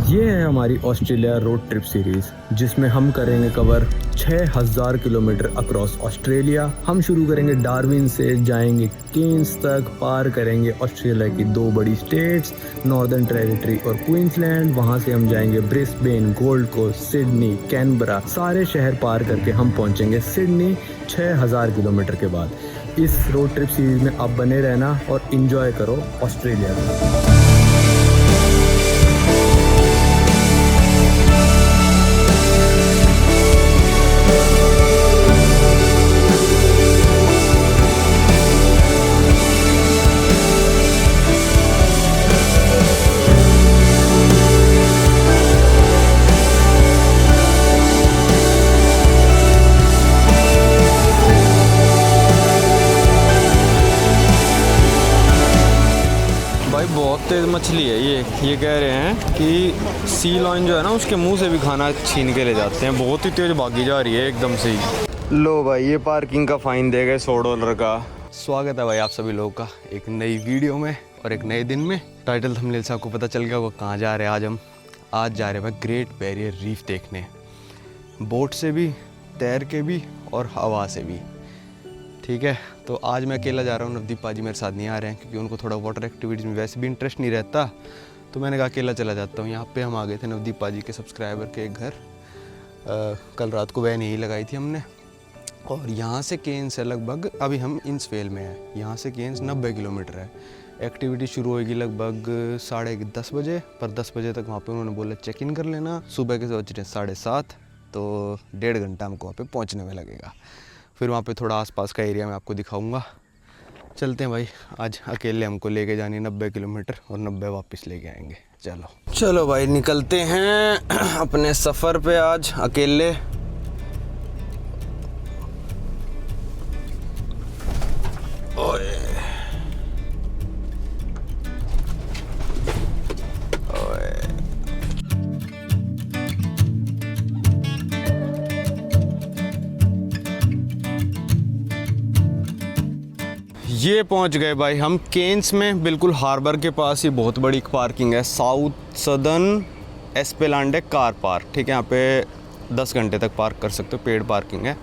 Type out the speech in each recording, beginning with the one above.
ये है हमारी ऑस्ट्रेलिया रोड ट्रिप सीरीज, जिसमें हम करेंगे कवर 6000 किलोमीटर अक्रॉस ऑस्ट्रेलिया। हम शुरू करेंगे डार्विन से, जाएंगे केन्स तक, पार करेंगे ऑस्ट्रेलिया की 2 बड़ी स्टेट्स नॉर्दर्न टेरिटरी और क्वींसलैंड। वहां से हम जाएंगे Brisbane, Gold Coast, Sydney, Canberra, सारे शहर पार करके हम पहुंचेंगे सिडनी 6000 किलोमीटर के बाद। इस रोड ट्रिप सीरीज में आप बने रहना और इंजॉय करो ऑस्ट्रेलिया में। बहुत तेज़ मछली है ये कह रहे हैं कि सी लॉयन जो है ना, उसके मुंह से भी खाना छीन के ले जाते हैं। बहुत ही तेज़ भागी जा रही है एकदम से ही। लो भाई, ये पार्किंग का फ़ाइन दे गए $100 का। स्वागत है भाई आप सभी लोगों का एक नई वीडियो में और एक नए दिन में। टाइटल थंबनेल से आपको पता चल गया होगा कहाँ जा रहे हैं आज जा रहे हैं भाई ग्रेट बैरियर रीफ देखने, बोट से भी, तैर के भी और हवा से भी। ठीक है, तो आज मैं अकेला जा रहा हूँ, नवदीप पाजी मेरे साथ नहीं आ रहे हैं क्योंकि उनको थोड़ा वाटर एक्टिविटीज़ में वैसे भी इंटरेस्ट नहीं रहता। तो मैंने कहा अकेला चला जाता हूँ। यहाँ पे हम आ गए थे नवदीप पाजी के सब्सक्राइबर के एक घर। कल रात को वैन यही लगाई थी हमने। और यहाँ से केन्स है लगभग, अभी हम इंसवेल में हैं, यहाँ से केन्स 90 किलोमीटर है। एक्टिविटी शुरू होगी लगभग 10:30 बजे, पर 10 बजे तक वहाँ पर उन्होंने बोला चेक इन कर लेना। सुबह के बज रहे 7:30, तो 1.5 घंटा हमको वहाँ पर पहुँचने में लगेगा। फिर वहाँ पे थोड़ा आसपास का एरिया मैं आपको दिखाऊंगा। चलते हैं भाई, आज अकेले हमको लेके जानी 90 किलोमीटर और 90 वापस लेके आएंगे। चलो भाई, निकलते हैं अपने सफ़र पे आज अकेले। ओए ये पहुंच गए भाई हम केन्स में, बिल्कुल हार्बर के पास ही बहुत बड़ी पार्किंग है, साउथ सदर्न एस्पेलांडे कार पार्क। ठीक है, यहाँ पे 10 घंटे तक पार्क कर सकते हो, पेड पार्किंग है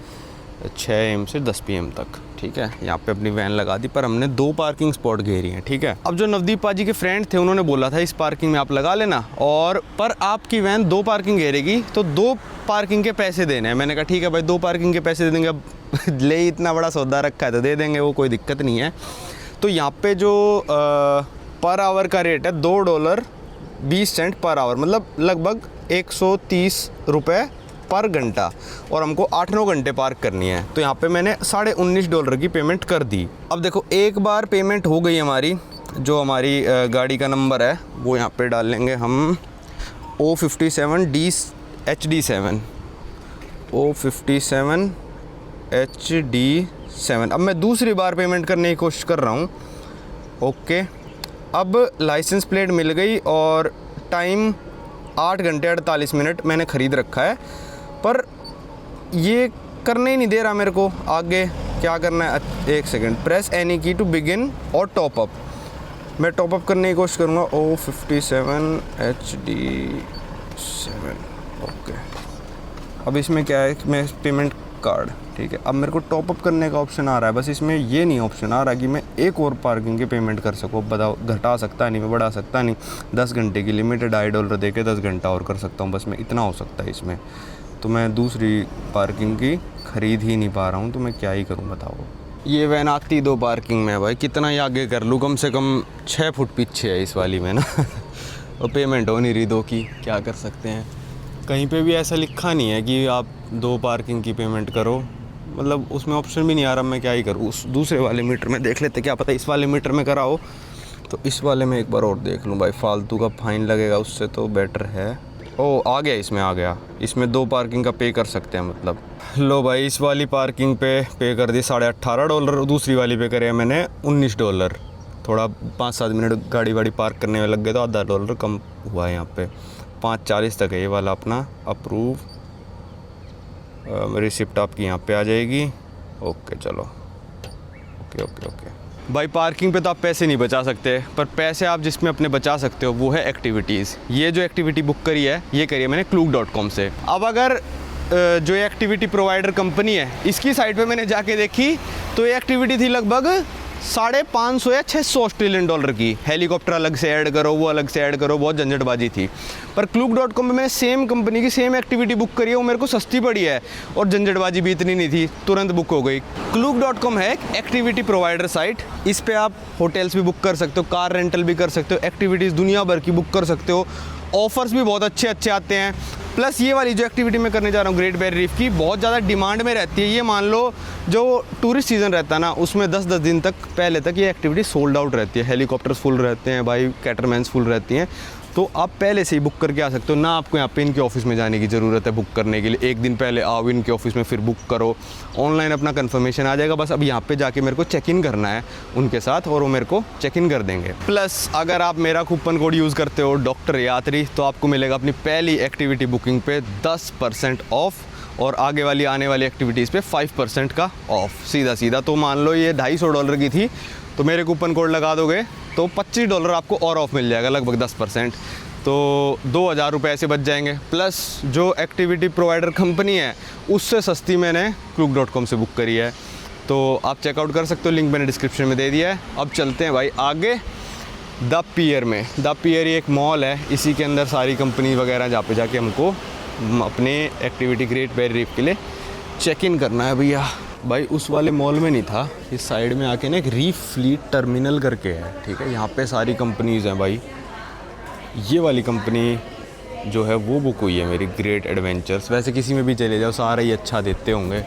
6 AM से 10 PM तक। ठीक है, यहाँ पे अपनी वैन लगा दी, पर हमने 2 पार्किंग स्पॉट घेरी हैं। ठीक है, अब जो नवदीप पाजी के फ्रेंड थे उन्होंने बोला था इस पार्किंग में आप लगा लेना, और पर आपकी वैन 2 पार्किंग घेरेगी तो 2 पार्किंग के पैसे देने हैं। मैंने कहा ठीक है भाई, 2 पार्किंग के पैसे दे देंगे, अब ले इतना बड़ा सौदा रखा है तो दे देंगे, वो कोई दिक्कत नहीं है। तो यहाँ पे जो पर आवर का रेट है $2.20 पर आवर, मतलब लगभग 130 रुपये पर घंटा, और हमको 8-9 घंटे पार्क करनी है। तो यहाँ पे मैंने $19.5 की पेमेंट कर दी। अब देखो, एक बार पेमेंट हो गई हमारी, जो हमारी गाड़ी का नंबर है वो यहाँ पे डाल लेंगे हम, O57HD7 O57HD7। अब मैं दूसरी बार पेमेंट करने की कोशिश कर रहा हूँ। ओके, अब लाइसेंस प्लेट मिल गई और टाइम 8 घंटे 48 मिनट मैंने ख़रीद रखा है, पर ये करने ही नहीं दे रहा मेरे को। आगे क्या करना है, 1 सेकेंड, प्रेस एनी की टू बिगिन और टॉप अप। मैं टॉप अप करने की कोशिश करूँगा, O57HD7। ओके, अब इसमें क्या है, मैं पेमेंट कार्ड, ठीक है। अब मेरे को टॉप अप करने का ऑप्शन आ रहा है, बस इसमें ये नहीं ऑप्शन आ रहा कि मैं एक और पार्किंग की पेमेंट कर सकूँ। बताओ, घटा सकता नहीं, मैं बढ़ा सकता नहीं। 10 घंटे की लिमिटेड $2.5 दे के 10 घंटा और कर सकता हूँ, बस मैं इतना हो सकता है इसमें। तो मैं दूसरी पार्किंग की ख़रीद ही नहीं पा रहा हूँ, तो मैं क्या ही करूँ बताओ। ये वैन आती 2 पार्किंग में है भाई, कितना ही आगे कर लूँ, कम से कम 6 फुट पीछे है इस वाली में ना। और पेमेंट हो नहीं रही 2 की, क्या कर सकते हैं। कहीं पे भी ऐसा लिखा नहीं है कि आप 2 पार्किंग की पेमेंट करो, मतलब उसमें ऑप्शन भी नहीं आ रहा। मैं क्या ही करूँ, उस दूसरे वाले मीटर में देख लेते, क्या पता इस वाले मीटर में कराओ। तो इस वाले में एक बार और देख लूँ भाई, फालतू का फ़ाइन लगेगा उससे तो बेटर है। ओ, आ गया, इसमें आ गया, इसमें 2 पार्किंग का पे कर सकते हैं मतलब। लो भाई, इस वाली पार्किंग पे कर दी $18.5, दूसरी वाली पे करे मैंने $19। थोड़ा 5-7 मिनट गाड़ी वाड़ी पार्क करने में लग गए तो $0.5 कम हुआ है। यहाँ पे 5:40 तक है ये वाला अपना अप्रूव। रिसिप्ट आपकी यहाँ पे आ जाएगी। ओके, चलो, ओके ओके ओके। भाई पार्किंग पे तो आप पैसे नहीं बचा सकते, पर पैसे आप जिसमें अपने बचा सकते हो वो है एक्टिविटीज़। ये जो एक्टिविटी बुक करी है ये करी है मैंने Klook.com से। अब अगर जो ये एक्टिविटी प्रोवाइडर कंपनी है इसकी साइट पे मैंने जाके देखी तो ये एक्टिविटी थी लगभग 550 या 600 ऑस्ट्रेलियन डॉलर की। हेलीकॉप्टर अलग से ऐड करो, वो अलग से ऐड करो, बहुत झंझटबाजी थी। पर Klook.com पे मैंने सेम कंपनी की सेम एक्टिविटी बुक करी है, वो मेरे को सस्ती पड़ी है और झंझटबाजी भी इतनी नहीं थी, तुरंत बुक हो गई। Klook.com है एक एक्टिविटी प्रोवाइडर साइट। इस पे आप होटल्स भी बुक कर सकते हो, कार रेंटल भी कर सकते हो, एक्टिविटीज़ दुनिया भर की बुक कर सकते हो। ऑफ़र्स भी बहुत अच्छे अच्छे आते हैं। प्लस ये वाली जो एक्टिविटी मैं करने जा रहा हूँ ग्रेट बैरियर रीफ की, बहुत ज़्यादा डिमांड में रहती है। ये मान लो जो टूरिस्ट सीज़न रहता है ना, उसमें 10-10 दिन तक पहले तक ये एक्टिविटी सोल्ड आउट रहती है। हेलीकॉप्टर्स फुल रहते हैं भाई, कैटरमैन्स फुल रहती हैं। तो आप पहले से ही बुक करके आ सकते हो ना, आपको यहाँ पे इनके ऑफिस में जाने की ज़रूरत है बुक करने के लिए। एक दिन पहले आओ इनके ऑफिस में, फिर बुक करो, ऑनलाइन अपना कंफर्मेशन आ जाएगा। बस अब यहाँ पे जाके मेरे को चेक इन करना है उनके साथ और वो मेरे को चेक इन कर देंगे। प्लस अगर आप मेरा कूपन कोड यूज़ करते हो डॉक्टर यात्री, तो आपको मिलेगा अपनी पहली एक्टिविटी बुकिंग पे 10% ऑफ और आगे वाली आने वाली एक्टिविटीज़ पे 5% का ऑफ सीधा सीधा। तो मान लो ये $250 की थी तो मेरे कूपन कोड लगा दोगे तो $25 आपको और ऑफ मिल जाएगा, लगभग 10%। तो 2000 रुपये ऐसे बच जाएंगे। प्लस जो एक्टिविटी प्रोवाइडर कंपनी है उससे सस्ती मैंने Klook.com से बुक करी है, तो आप चेकआउट कर सकते हो, लिंक मैंने डिस्क्रिप्शन में दे दिया है। अब चलते हैं भाई आगे द पियर में। द पियर एक मॉल है, इसी के अंदर सारी कंपनी वगैरह जहाँ पे जाके हमको अपने एक्टिविटी ग्रेट बैरियर रीफ के लिए चेक इन करना है भैया। भाई उस वाले मॉल में नहीं था, इस साइड में आके ना एक रीफ फ्लीट टर्मिनल करके है, ठीक है। यहाँ पे सारी कंपनीज़ हैं भाई। ये वाली कंपनी जो है वो बुक हुई है मेरी, ग्रेट एडवेंचर्स। वैसे किसी में भी चले जाओ सारा ही अच्छा देते होंगे,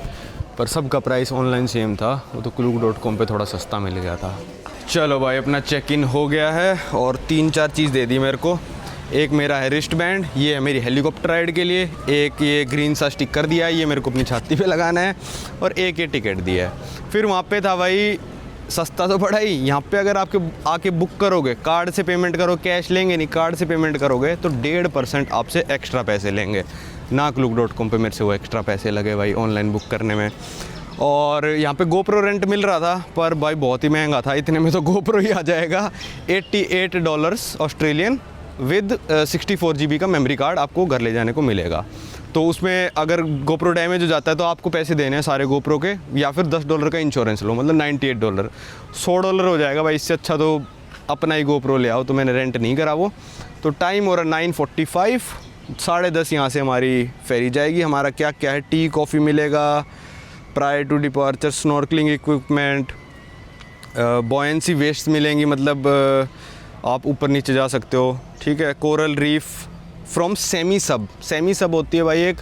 पर सबका प्राइस ऑनलाइन सेम था, वो तो Klook.com पे थोड़ा सस्ता मिल गया था। चलो भाई अपना चेक इन हो गया है और 3-4 चीज़ दे दी मेरे को। एक मेरा है रिस्ट बैंड, ये है मेरी हेलीकॉप्टर राइड के लिए। एक ये ग्रीन सा स्टिकर दिया है, ये मेरे को अपनी छाती पे लगाना है। और एक ये टिकट दिया है। फिर वहाँ पे था भाई सस्ता तो पड़ा ही। यहाँ पे अगर आपके आके बुक करोगे, कार्ड से पेमेंट करो, कैश लेंगे नहीं, कार्ड से पेमेंट करोगे तो 1.5% आपसे एक्स्ट्रा पैसे लेंगे ना। Klook.com पे मेरे से वो एक्स्ट्रा पैसे लगे भाई ऑनलाइन बुक करने में। और यहाँ पे GoPro रेंट मिल रहा था, पर भाई बहुत ही महंगा था, इतने में तो GoPro ही आ जाएगा। $88 ऑस्ट्रेलियन विद 64 GB का मेमोरी कार्ड आपको घर ले जाने को मिलेगा। तो उसमें अगर GoPro डैमेज हो जाता है तो आपको पैसे देने हैं सारे GoPro के, या फिर $10 का इंश्योरेंस लो, मतलब $98, $100 हो जाएगा भाई। इससे अच्छा तो अपना ही GoPro ले आओ। तो मैंने रेंट नहीं करा वो। तो टाइम हो रहा 9:45, 10:30 यहाँ से हमारी फेरी जाएगी। हमारा क्या क्या है, टी कॉफ़ी मिलेगा, prior to departure snorkelling equipment, buoyancy vest मिलेंगी, मतलब आप ऊपर नीचे जा सकते हो, ठीक है। कोरल रीफ फ्रॉम सेमी सब होती है भाई एक,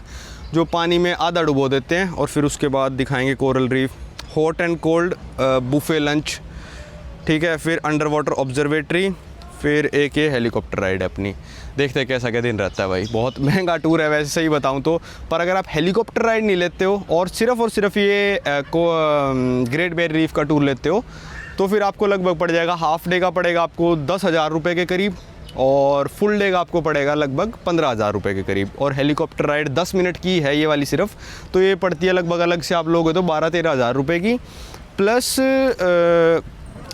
जो पानी में आधा डुबो देते हैं और फिर उसके बाद दिखाएंगे coral reef. Hot and cold buffet lunch, ठीक है। फिर अंडर वाटर ऑब्जर्वेटरी, फिर एक ये हेलीकॉप्टर राइड है अपनी। देखते हैं कैसा क्या दिन रहता है भाई। बहुत महंगा टूर है वैसे सही बताऊं तो, पर अगर आप हेलीकॉप्टर राइड नहीं लेते हो और सिर्फ ये ग्रेट बैरियर रीफ का टूर लेते हो तो फिर आपको लगभग पड़ जाएगा, हाफ डे का पड़ेगा आपको 10,000 रुपये के करीब और फुल डे का आपको पड़ेगा लगभग 15,000 रुपये के करीब। और हेलीकॉप्टर राइड 10 मिनट की है ये वाली सिर्फ, तो ये पड़ती है लगभग अलग से आप लोग तो 12-13 हज़ार रुपये की। प्लस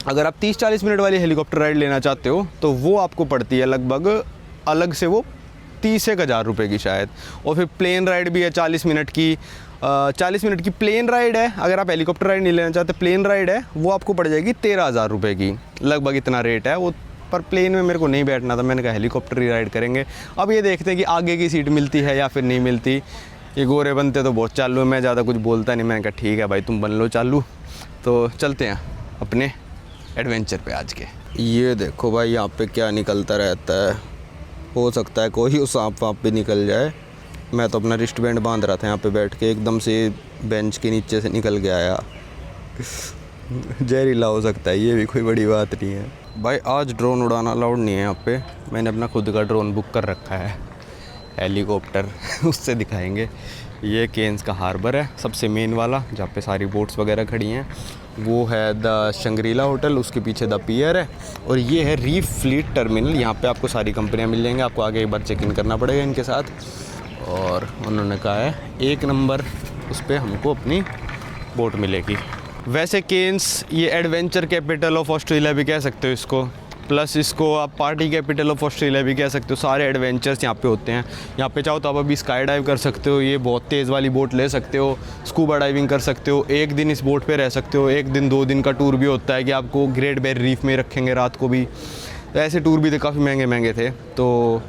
अगर आप 30-40 मिनट वाली हेलीकॉप्टर राइड लेना चाहते हो तो वो आपको पड़ती है लगभग अलग से वो 30-1,000 रुपये की शायद। और फिर प्लेन राइड भी है 40 मिनट की, 40 मिनट की प्लेन राइड है। अगर आप हेलीकॉप्टर राइड नहीं लेना चाहते, प्लेन राइड है, वो आपको पड़ जाएगी 13,000 रुपये की, लगभग इतना रेट है वो। पर प्लेन में मेरे को नहीं बैठना था, मैंने कहा हेलीकॉप्टर ही राइड करेंगे। अब ये देखते हैं कि आगे की सीट मिलती है या फिर नहीं मिलती। ये गोरे बनते तो बहुत चालू है, मैं ज़्यादा कुछ बोलता नहीं। मैंने कहा ठीक है भाई तुम बन लो चालू। तो चलते हैं अपने एडवेंचर पे आज के। ये देखो भाई यहाँ पे क्या निकलता रहता है, हो सकता है कोई सांप वाप भी निकल जाए। मैं तो अपना रिस्ट बैंड बांध रहा था यहाँ पे बैठ के, एकदम से बेंच के नीचे से निकल के आया। जहरीला हो सकता है, ये भी कोई बड़ी बात नहीं है भाई। आज ड्रोन उड़ाना अलाउड नहीं है यहाँ पे, मैंने अपना खुद का ड्रोन बुक कर रखा है, हेलीकॉप्टर उससे दिखाएंगे। ये केन्स का हार्बर है सबसे मेन वाला, जहाँ पे सारी बोट्स वगैरह खड़ी हैं। वो है द शंग्रीला होटल, उसके पीछे द पियर है। और ये है रीफ फ्लीट टर्मिनल, यहाँ पे आपको सारी कंपनियाँ मिल जाएंगी। आपको आगे एक बार चेक इन करना पड़ेगा इनके साथ। और उन्होंने कहा है 1 नंबर उस पर हमको अपनी बोट मिलेगी। वैसे केन्स ये एडवेंचर कैपिटल ऑफ ऑस्ट्रेलिया भी कह सकते हो इसको, प्लस इसको आप पार्टी कैपिटल ऑफ ऑस्ट्रेलिया भी कह सकते हो। सारे एडवेंचर्स यहाँ पे होते हैं। यहाँ पे चाहो तो आप अभी स्काई डाइव कर सकते हो, ये बहुत तेज़ वाली बोट ले सकते हो, स्कूबा डाइविंग कर सकते हो, एक दिन इस बोट पे रह सकते हो, एक दिन 2 दिन का टूर भी होता है कि आपको ग्रेट बैरियर रीफ में रखेंगे रात को भी। तो ऐसे टूर भी थे, काफ़ी महंगे महंगे थे। तो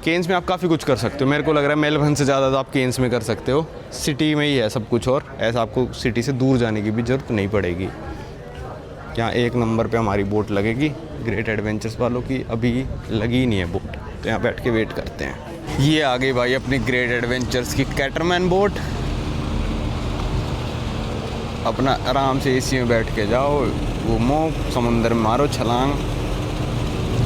केन्स में आप काफ़ी कुछ कर सकते हो। मेरे को लग रहा है मेलबर्न से ज़्यादा तो आप केन्स में कर सकते हो। सिटी में ही है सब कुछ, और ऐसा आपको सिटी से दूर जाने की भी ज़रूरत नहीं पड़ेगी। यहाँ 1 नंबर पे हमारी बोट लगेगी ग्रेट एडवेंचर्स वालों की। अभी लगी ही नहीं है बोट, तो यहाँ बैठ के वेट करते हैं। ये आ गई भाई अपनी ग्रेट एडवेंचर्स की कैटरमैन बोट। अपना आराम से एसी में बैठ के जाओ, घूमो, समुंदर में मारो छलांग।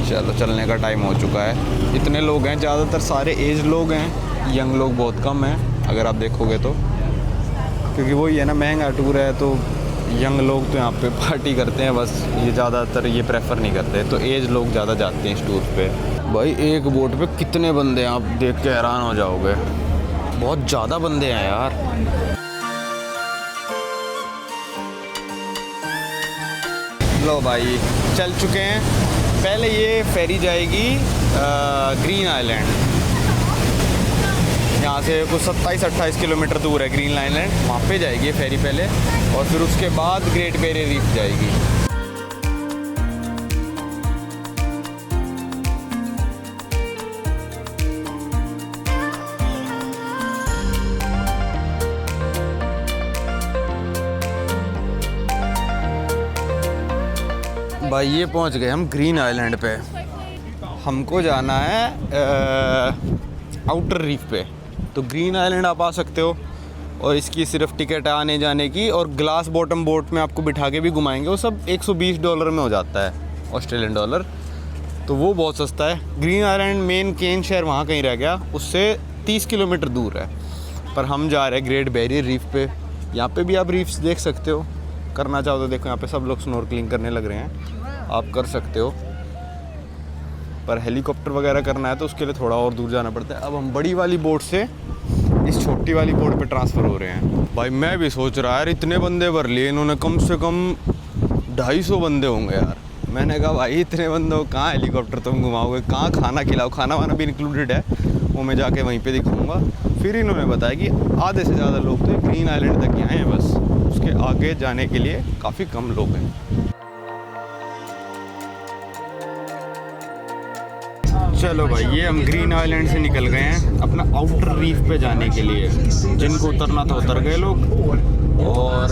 चलो चलने का टाइम हो चुका है। इतने लोग हैं, ज़्यादातर सारे एज लोग हैं, यंग लोग बहुत कम हैं अगर आप देखोगे तो, क्योंकि वही है ना, महंगा टूर है तो यंग लोग तो यहाँ पे पार्टी करते हैं बस। ये ज़्यादातर ये प्रेफर नहीं करते, तो एज लोग ज़्यादा जाते हैं इस टूर पे। भाई एक बोट पे कितने बंदे हैं, आप देख के हैरान हो जाओगे। बहुत ज़्यादा बंदे हैं यार। लो भाई चल चुके हैं। पहले ये फेरी जाएगी ग्रीन आइलैंड। यहाँ से कुछ 27-28 किलोमीटर दूर है ग्रीन आइलैंड, वहाँ पे जाएगी ये फेरी पहले, और फिर उसके बाद ग्रेट बैरियर रीफ जाएगी। भाई ये पहुँच गए हम ग्रीन आइलैंड पे। हमको जाना है आउटर रीफ पे। तो ग्रीन आइलैंड आप आ सकते हो, और इसकी सिर्फ टिकट है आने जाने की, और ग्लास बॉटम बोट में आपको बिठा के भी घुमाएंगे। वो सब $120 में हो जाता है, ऑस्ट्रेलियन डॉलर, तो वो बहुत सस्ता है। ग्रीन आइलैंड मेन केन शहर वहाँ कहीं रह गया, उससे 30 किलोमीटर दूर है। पर हम जा रहे हैं ग्रेट बैरियर रीफ पे। यहाँ पे भी आप रीफ्स देख सकते हो, करना चाहो तो देखो यहाँ पे सब लोग स्नॉर्कलिंग करने लग रहे हैं, आप कर सकते हो। पर हेलीकॉप्टर वगैरह करना है तो उसके लिए थोड़ा और दूर जाना पड़ता है। अब हम बड़ी वाली बोट से इस छोटी वाली बोट पे ट्रांसफ़र हो रहे हैं। भाई मैं भी सोच रहा यार, इतने बंदे भर लिए इन्होंने, कम से कम 250 बंदे होंगे यार। मैंने कहा भाई इतने बंदे हो, कहाँ हेलीकॉप्टर तुम घुमाओगे, कहाँ खाना खिलाओ, खाना वाना भी इंक्लूडेड है, वो मैं जाके वहीं पे दिखाऊंगा। फिर इन्होंने बताया कि आधे से ज़्यादा लोग तो ग्रीन आइलैंड तक ही आए हैं, बस उसके आगे जाने के लिए काफ़ी कम लोग हैं। चलो भाई ये हम ग्रीन आइलैंड से निकल गए हैं अपना आउटर रीफ पे जाने के लिए। जिनको उतरना था उतर गए लोग, और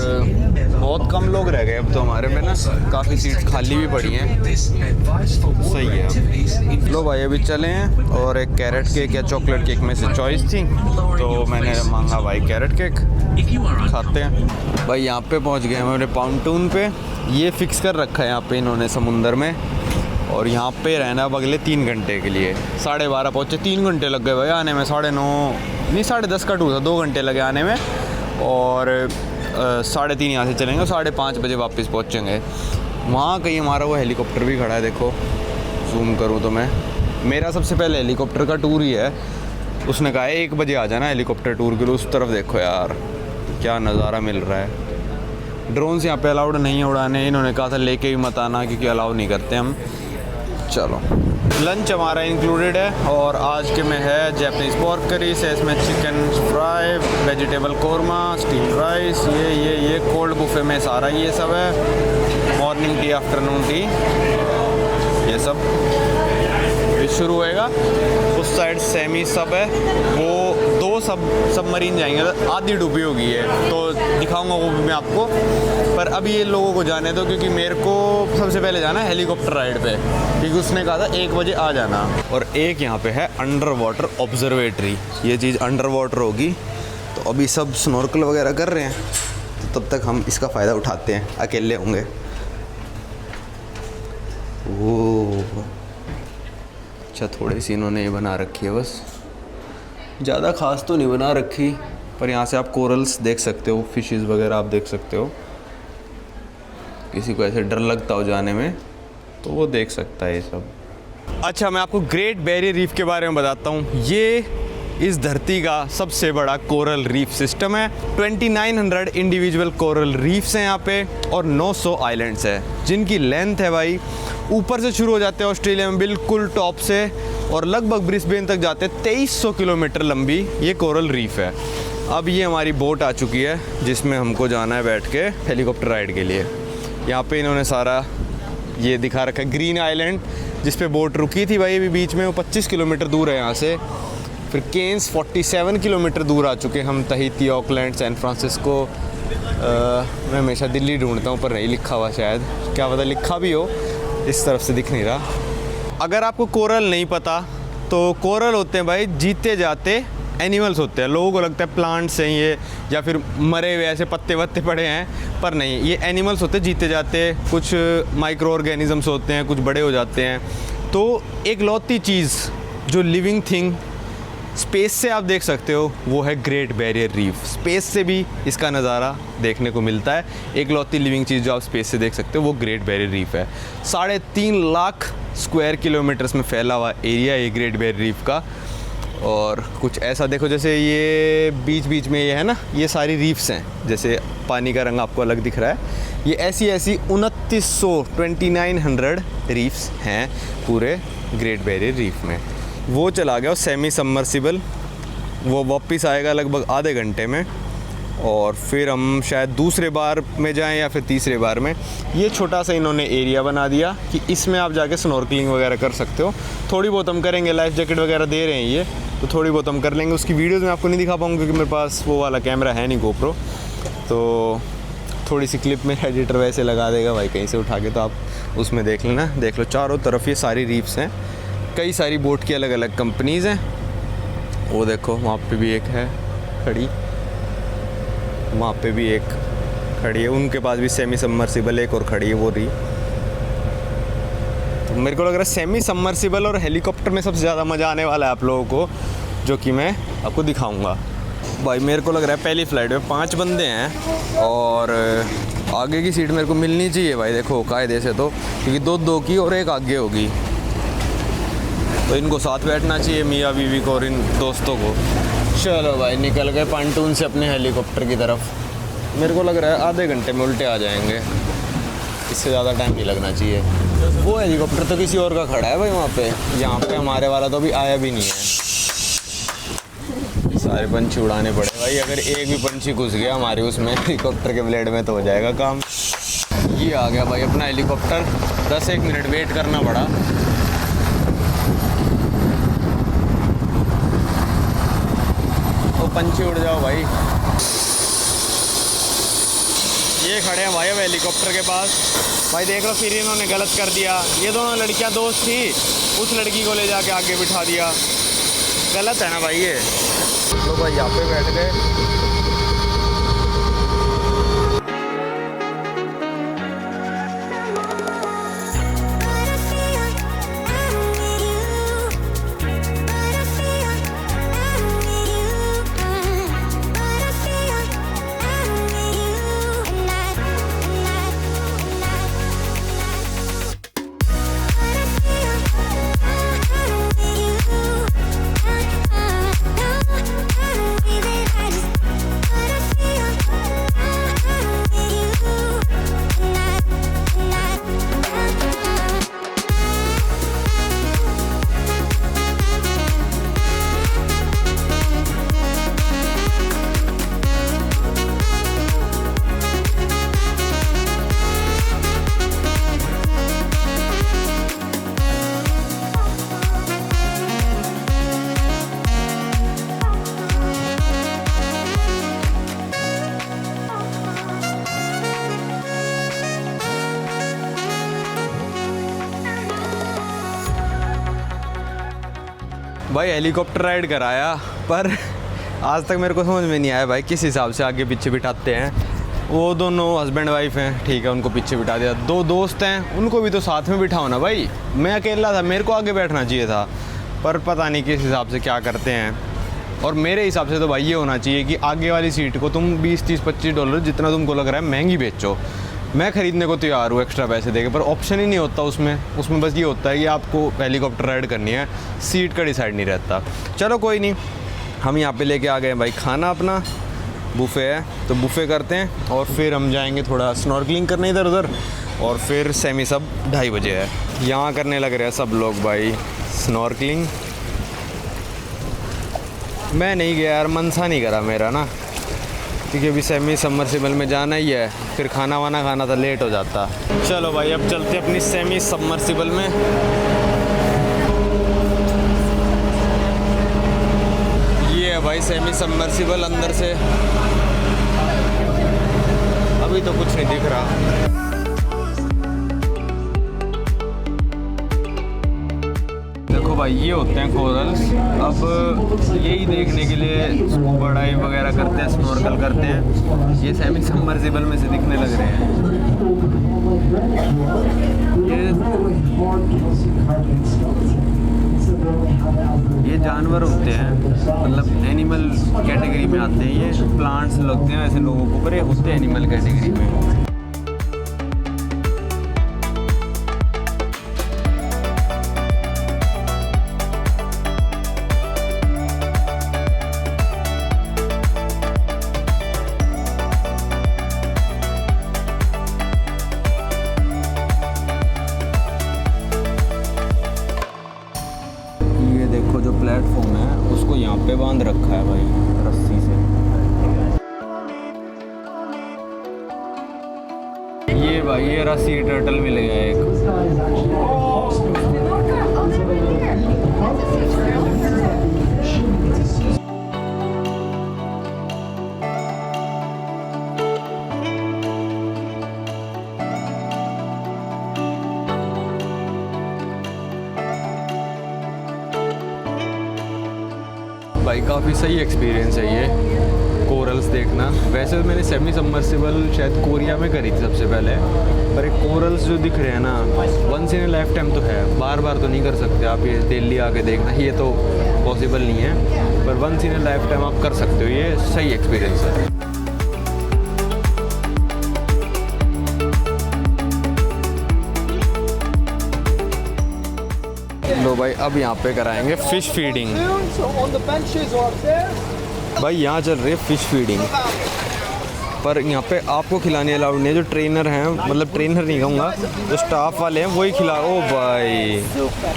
बहुत कम लोग रह गए अब तो हमारे में ना, काफ़ी सीट्स खाली भी पड़ी हैं। सही है। लो भाई अभी चले हैं, और एक कैरेट केक या चॉकलेट केक में से चॉइस थी, तो मैंने मांगा भाई कैरेट केक, खाते हैं। भाई यहाँ पे पहुँच गए हमारे पाउंटून पे। ये फिक्स कर रखा है यहाँ पे इन्होंने समुंदर में, और यहाँ पे रहना अब अगले 3 घंटे के लिए। 12:30 पहुँचे, 3 घंटे लग गए भाई आने में। 9:30 नहीं 10:30 का टूर था, 2 घंटे लगे आने में, और 3:30 यहाँ से चलेंगे, 5:30 बजे वापस पहुँचेंगे। वहाँ कहीं हमारा वो हेलीकॉप्टर भी खड़ा है, देखो जूम करूँ तो मैं, मेरा सबसे पहले हेलीकॉप्टर का टूर ही है। उसने कहा है 1 बजे आ जाना हेलीकॉप्टर टूर के लिए। उस तरफ देखो यार क्या नज़ारा मिल रहा है। ड्रोन यहाँ पे अलाउड नहीं है उड़ाने, इन्होंने कहा था लेके भी मत आना क्योंकि अलाउ नहीं करते हम। चलो लंच हमारा इंक्लूडेड है, और आज के में है जैपनीज़ पॉर्क करी से, इसमें chicken fry, vegetable korma, steam rice, ये कोल्ड बुफे में सारा ये सब है। मॉर्निंग टी, आफ्टरनून टी, ये सब शुरू होएगा। उस साइड सेमी सब है, वो 2 सबमरीन जाएंगे, आधी डूबी होगी है, तो दिखाऊंगा वो भी मैं आपको। पर अभी ये लोगों को जाने दो, क्योंकि मेरे को सबसे पहले जाना है हेलीकॉप्टर राइड पे, क्योंकि उसने कहा था 1 बजे आ जाना। और एक यहाँ पे है अंडर वाटर ऑब्जर्वेटरी, ये चीज़ अंडर वाटर होगी। तो अभी सब स्नॉर्कल वगैरह कर रहे हैं, तो तब तक हम इसका फ़ायदा उठाते हैं, अकेले होंगे। ओह अच्छा, थोड़ी सी इन्होंने ये बना रखी है, बस ज़्यादा ख़ास तो नहीं बना रखी, पर यहाँ से आप कोरल्स देख सकते हो, फिशेस वगैरह आप देख सकते हो। किसी को ऐसे डर लगता हो जाने में तो वो देख सकता है ये सब। अच्छा मैं आपको ग्रेट बैरियर रीफ के बारे में बताता हूँ। ये इस धरती का सबसे बड़ा कोरल रीफ सिस्टम है। 2900 इंडिविजुअल कोरल रीफ्स हैं यहाँ पे और 900 आइलैंड्स है, जिनकी लेंथ है भाई ऊपर से शुरू हो जाते हैं ऑस्ट्रेलिया में बिल्कुल टॉप से और लगभग ब्रिस्बेन तक जाते हैं। 2300 किलोमीटर लंबी ये कोरल रीफ है। अब ये हमारी बोट आ चुकी है जिसमें हमको जाना है बैठ के हेलीकॉप्टर राइड के लिए। यहाँ पे इन्होंने सारा ये दिखा रखा है ग्रीन आइलैंड जिस पे बोट रुकी थी भाई अभी बीच में, वो 25 किलोमीटर दूर है यहाँ से। फिर केन्स 47 किलोमीटर दूर आ चुके हम, तहीती, ऑकलैंड, सैन फ्रांसिस्को। मैं हमेशा दिल्ली ढूंढता हूँ पर नहीं लिखा हुआ, शायद क्या पता लिखा भी हो, इस तरफ से दिख नहीं रहा। अगर आपको कोरल नहीं पता तो कोरल होते हैं भाई जीते जाते एनिमल्स होते हैं। लोगों को लगता है प्लांट्स हैं ये या फिर मरे हुए ऐसे पत्ते वत्ते पड़े हैं, पर नहीं, ये एनिमल्स होते हैं जीते जाते। कुछ माइक्रो ऑर्गेनिजम्स होते हैं, कुछ बड़े हो जाते हैं। तो एक लौती चीज़ जो लिविंग थिंग स्पेस से आप देख सकते हो वो है ग्रेट बैरियर रीफ। स्पेस से भी इसका नज़ारा देखने को मिलता है। एक लौती लिविंग चीज़ जो आप स्पेस से देख सकते हो वो ग्रेट बैरियर रीफ है। 3.5 लाख स्क्वायर किलोमीटर्स में फैला हुआ एरिया है ये ग्रेट बैरियर रीफ का। और कुछ ऐसा देखो, जैसे ये बीच बीच में ये है ना, ये सारी रीफ्स हैं, जैसे पानी का रंग आपको अलग दिख रहा है। ये ऐसी 2900 रीफ्स हैं पूरे ग्रेट बैरियर रीफ में। वो चला गया सेमी सबमर्सिबल, वो वापस आएगा लगभग आधे घंटे में और फिर हम शायद दूसरे बार में जाएं या फिर तीसरे बार में। ये छोटा सा इन्होंने एरिया बना दिया कि इसमें आप जाके स्नॉर्कलिंग वगैरह कर सकते हो। थोड़ी बहुत हम करेंगे, लाइफ जैकेट वगैरह दे रहे हैं ये, तो थोड़ी बहुत हम कर लेंगे। उसकी वीडियोज़ मैं आपको नहीं दिखा पाऊँगा क्योंकि मेरे पास वो वाला कैमरा है नहीं GoPro, तो थोड़ी सी क्लिप में एडिटर वैसे लगा देगा भाई कहीं से उठा के, तो आप उसमें देख लेना। देख लो चारों तरफ ये सारी रीफ्स हैं, कई सारी बोट की अलग अलग कंपनीज़ हैं। वो देखो वहाँ पे भी एक है खड़ी, वहाँ पे भी एक खड़ी है, उनके पास भी सेमी सबमर्सिबल एक और खड़ी है वो रीफ। तो मेरे को लग रहा है सेमी सबमर्सिबल और हेलीकॉप्टर में सबसे ज़्यादा मज़ा आने वाला है आप लोगों को, जो कि मैं आपको दिखाऊंगा। भाई मेरे को लग रहा है पहली फ़्लाइट में 5 बंदे हैं और आगे की सीट मेरे को मिलनी चाहिए भाई, देखो कायदे से, तो क्योंकि 2 की और एक आगे होगी, तो इनको साथ बैठना चाहिए, मियाँ बीवी को और इन दोस्तों को। चलो भाई निकल गए पांटून से अपने हेलीकॉप्टर की तरफ। मेरे को लग रहा है आधे घंटे में उल्टे आ जाएंगे, इससे ज़्यादा टाइम नहीं लगना चाहिए। वो हेलीकॉप्टर तो किसी और का खड़ा है भाई वहाँ पे, यहाँ पे हमारे वाला तो अभी आया भी नहीं है। सारे पंछी उड़ाने पड़े भाई, अगर एक भी पंछी घुस गया हमारे उसमें हेलीकॉप्टर के ब्लेड में तो हो जाएगा काम। ये आ गया भाई अपना हेलीकॉप्टर, 10-1 मिनट वेट करना पड़ा। पंछी उड़ जाओ भाई। ये खड़े हैं भाई अब हेलीकॉप्टर के पास। भाई देख लो फिर इन्होंने गलत कर दिया, ये दोनों लड़कियां दोस्त थी, उस लड़की को ले जाके आगे बिठा दिया, गलत है ना भाई ये। तो भाई यहाँ पे बैठ गए। भाई हेलीकॉप्टर राइड कराया, पर आज तक मेरे को समझ में नहीं आया भाई किस हिसाब से आगे पीछे बिठाते हैं। वो दोनों हस्बैंड वाइफ हैं, ठीक है, उनको पीछे बिठा दिया। 2 दोस्त हैं, उनको भी तो साथ में बिठाओ ना भाई। मैं अकेला था, मेरे को आगे बैठना चाहिए था, पर पता नहीं किस हिसाब से क्या करते हैं। और मेरे हिसाब से तो भाई ये होना चाहिए कि आगे वाली सीट को तुम 20, 30, 25 डॉलर जितना तुमको लग रहा है महंगी बेचो। मैं ख़रीदने को तैयार हूँ एक्स्ट्रा पैसे देके, पर ऑप्शन ही नहीं होता उसमें बस ये होता है कि आपको हेलीकॉप्टर राइड करनी है, सीट का डिसाइड नहीं रहता। चलो कोई नहीं, हम यहाँ पे लेके आ गए हैं भाई खाना अपना, बुफ़े है तो बुफ़े करते हैं और फिर हम जाएंगे थोड़ा स्नॉर्कलिंग करने इधर उधर, और फिर सेमी सब 2:30 बजे है। यहाँ करने लग रहे हैं सब लोग भाई स्नॉर्कलिंग। मैं नहीं गया यार, मन सा नहीं करा मेरा ना, क्योंकि अभी सेमी सबमर्सिबल में जाना ही है, फिर खाना वाना खाना था, लेट हो जाता। चलो भाई अब चलते हैं अपनी सेमी सबमर्सिबल में। ये है भाई सेमी सबमर्सिबल अंदर से, अभी तो कुछ नहीं दिख रहा। देखो भाई ये होते हैं कोरल्स। अब यही देखने के लिए स्कूबा डाइव वगैरह करते हैं, स्नॉर्कल करते हैं। ये सेमी सबमर्सिबल में से दिखने लग रहे हैं। ये जानवर होते हैं, मतलब एनिमल कैटेगरी में आते हैं। ये प्लांट्स लगते हैं ऐसे लोगों को, पर ये होते हैं एनिमल कैटेगरी में। प्लेटफॉर्म है उसको यहाँ पे बांध रखा है भाई रस्सी से। ये भाई ये रस्सी टर्टल मिल गया एक। भाई काफ़ी सही एक्सपीरियंस है ये कोरल्स देखना। वैसे तो मैंने सेमी सबमर्सिबल शायद कोरिया में करी थी सबसे पहले, पर एक कोरल्स जो दिख रहे हैं ना, once in a lifetime तो है, बार बार तो नहीं कर सकते आप ये दिल्ली आके देखना, ये तो पॉसिबल नहीं है, पर once in a lifetime आप कर सकते हो। ये सही एक्सपीरियंस है। लो भाई अब यहाँ पे कराएंगे फ़िश फीडिंग। भाई यहाँ चल रही है फ़िश फीडिंग, पर यहाँ पे आपको खिलाने अलाउड नहीं है। जो ट्रेनर हैं, मतलब ट्रेनर नहीं कहूँगा, जो स्टाफ वाले हैं वही खिला। ओ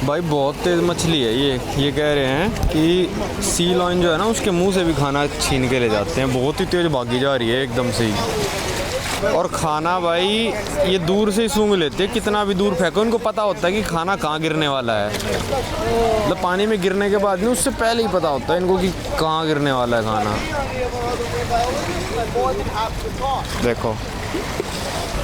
भाई बहुत तेज़ मछली है ये कह रहे हैं कि सी लॉयन जो है ना उसके मुंह से भी खाना छीन के ले जाते हैं। बहुत ही तेज़ भागी जा रही है एकदम से ही। और खाना भाई ये दूर से ही सूंघ लेते हैं, कितना भी दूर फेंको उनको पता होता है कि खाना कहाँ गिरने वाला है। मतलब पानी में गिरने के बाद नहीं, उससे पहले ही पता होता है इनको कि कहाँ गिरने वाला है खाना। देखो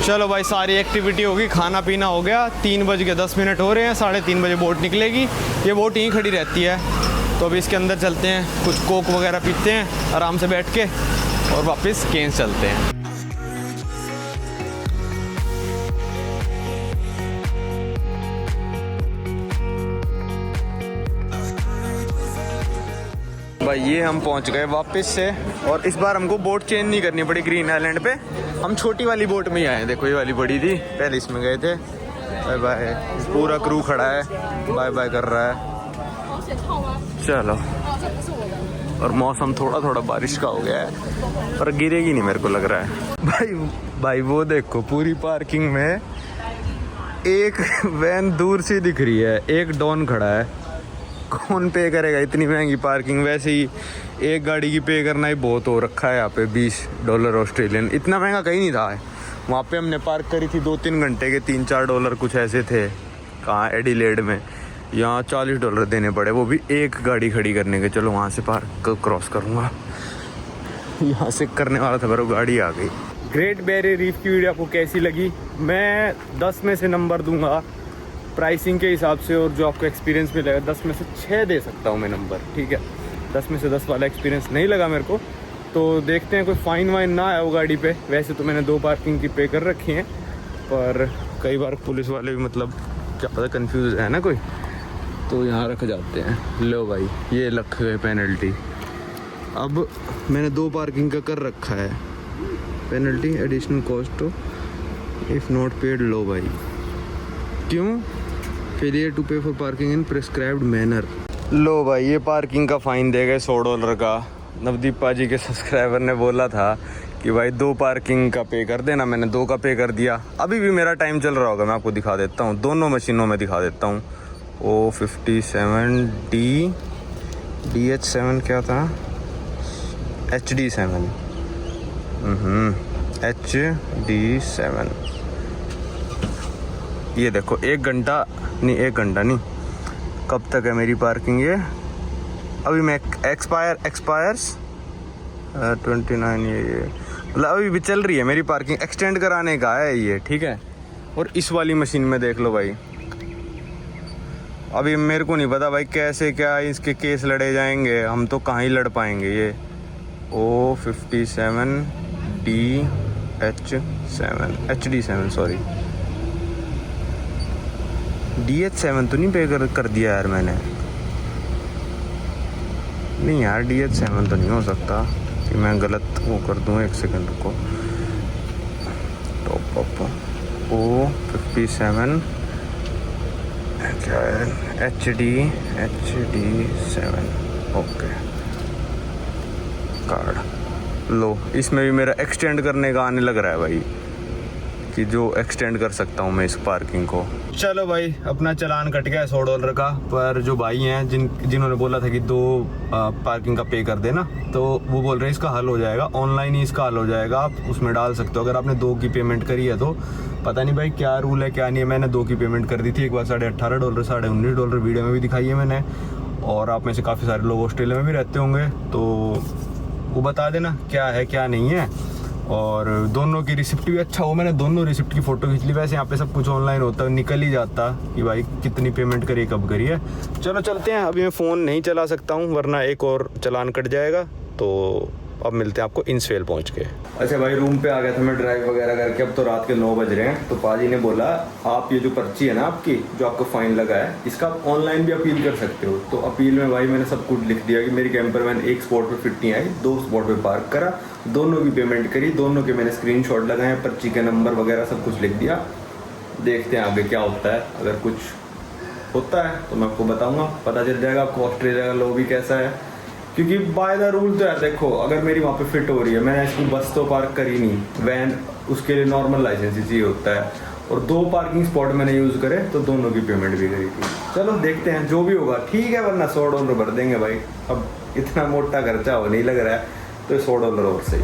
चलो भाई सारी एक्टिविटी होगी, खाना पीना हो गया। 3:10 हो रहे हैं, 3:30 बजे बोट निकलेगी। ये बोट यहीं खड़ी रहती है, तो अभी इसके अंदर चलते हैं, कुछ कोक वगैरह पीते हैं आराम से बैठ के और वापस केन्स चलते हैं। भाई ये हम पहुंच गए वापस से, और इस बार हमको बोट चेंज नहीं करनी पड़ी ग्रीन आइलैंड पे। हम छोटी वाली बोट में ही आए। देखो ये वाली बड़ी थी, पहले इसमें गए थे। बाय बाय, पूरा क्रू खड़ा है, बाय बाय कर रहा है। चलो, और मौसम थोड़ा थोड़ा बारिश का हो गया है, पर गिरेगी नहीं मेरे को लग रहा है। भाई वो देखो पूरी पार्किंग में एक वैन दूर से दिख रही है, एक डॉन खड़ा है। कौन पे करेगा इतनी महंगी पार्किंग? वैसे ही एक गाड़ी की पे करना ही बहुत हो रखा है यहाँ पे, $20 ऑस्ट्रेलियन। इतना महंगा कहीं नहीं था। वहाँ पे हमने पार्क करी थी 2-3 घंटे के, $3-4 कुछ ऐसे थे। कहाँ? एडिलेड में। यहाँ $40 देने पड़े, वो भी एक गाड़ी खड़ी करने के। चलो वहाँ से पार्क क्रॉस करूँगा, यहाँ से करने वाला था पर वो गाड़ी आ गई। ग्रेट बैरियर रीफ की वीडियो आपको कैसी लगी? मैं 10 में से नंबर दूंगा प्राइसिंग के हिसाब से, और जो आपको एक्सपीरियंस मिलेगा 10 में से 6 दे सकता हूँ मैं नंबर, ठीक है। 10 में से 10 वाला एक्सपीरियंस नहीं लगा मेरे को, तो देखते हैं कोई फ़ाइन वाइन ना आया वो गाड़ी पे। वैसे तो मैंने 2 पार्किंग की पे कर रखी हैं, पर कई बार पुलिस वाले भी मतलब क्या पता कंफ्यूज है ना कोई, तो यहाँ रख जाते हैं। लो भाई ये रख गए पेनल्टी। अब मैंने 2 पार्किंग का कर रखा है, penalty additional cost if not paid. लो भाई क्यों? Failure to pay for parking in prescribed manner. लो भाई ये पार्किंग का फ़ाइन दे गए $100 का। नवदीप पाजी के सब्सक्राइबर ने बोला था कि भाई 2 पार्किंग का पे कर देना, मैंने 2 का पे कर दिया। अभी भी मेरा टाइम चल रहा होगा, मैं आपको दिखा देता हूँ, दोनों मशीनों में दिखा देता हूँ। O57D DH7 क्या था, HD7 HD7। ये देखो 1 घंटा नहीं, 1 घंटा नहीं, कब तक है मेरी पार्किंग ये, अभी मैं एक्सपायर्स 29 ये मतलब अभी भी चल रही है मेरी पार्किंग, एक्सटेंड कराने का है ये, ठीक है। और इस वाली मशीन में देख लो भाई, अभी मेरे को नहीं पता भाई कैसे क्या इसके केस लड़े जाएंगे, हम तो कहाँ ही लड़ पाएंगे ये। O57DH7 HD7 सॉरी, DH7 तो नहीं पे कर दिया यार मैंने, नहीं यार DH7 तो नहीं हो सकता कि मैं गलत वो कर दूँ। 1 सेकंड रुको, टॉप अप O57 क्या है, HD7 ओके, कार्ड लो। इसमें भी मेरा एक्सटेंड करने का आने लग रहा है भाई, कि जो एक्सटेंड कर सकता हूँ मैं इस पार्किंग को। चलो भाई अपना चालान कट गया $100 का। पर जो भाई हैं जिन्होंने बोला था कि 2 पार्किंग का पे कर देना, तो वो बोल रहे हैं इसका हल हो जाएगा, ऑनलाइन ही इसका हल हो जाएगा, आप उसमें डाल सकते हो। अगर आपने 2 की पेमेंट करी है तो पता नहीं भाई क्या रूल है क्या नहीं है, मैंने 2 की पेमेंट कर दी थी, एक बार $18.5 $19 वीडियो में भी दिखाई है मैंने। और आप में से काफ़ी सारे लोग ऑस्ट्रेलिया में भी रहते होंगे, तो वो बता देना क्या है क्या नहीं है। और दोनों की रिसिप्ट भी अच्छा हो, मैंने दोनों रिसिप्ट की फ़ोटो खींच ली। वैसे यहाँ पे सब कुछ ऑनलाइन होता है, निकल ही जाता कि भाई कितनी पेमेंट करी कब करी है। चलो चलते हैं, अभी मैं फ़ोन नहीं चला सकता हूँ वरना एक और चालान कट जाएगा। तो अब मिलते हैं आपको इंसवेल पहुँच के। अच्छा भाई रूम पे आ गया था मैं ड्राइव वगैरह करके, अब तो रात के 9 बज रहे हैं। तो पाजी ने बोला आप ये जो पर्ची है ना आपकी, जो आपको फ़ाइन लगा है, इसका आप ऑनलाइन भी अपील कर सकते हो। तो अपील में भाई मैंने सब कुछ लिख दिया कि मेरी कैंपर वैन 1 स्पॉट पे फिट नहीं आई, 2 स्पॉट पे पार्क करा, दोनों की पेमेंट करी, दोनों के मैंने स्क्रीनशॉट लगाए, पर्ची के नंबर वगैरह सब कुछ लिख दिया। देखते हैं आगे क्या होता है, अगर कुछ होता है तो मैं आपको बताऊँगा, पता चल जाएगा आपको ऑस्ट्रेलिया का लॉ भी कैसा है। क्योंकि बाय द रूल तो यार देखो, अगर मेरी वहाँ पे फिट हो रही है, मैंने इसकी बस तो पार्क करी नहीं, वैन उसके लिए नॉर्मल लाइसेंस ही चाहिए होता है, और 2 पार्किंग स्पॉट मैंने यूज़ करे तो दोनों की पेमेंट भी करी थी। चलो देखते हैं जो भी होगा, ठीक है, वरना $100 भर देंगे भाई। अब इतना मोटा खर्चा हो नहीं लग रहा है तो $100 और सही।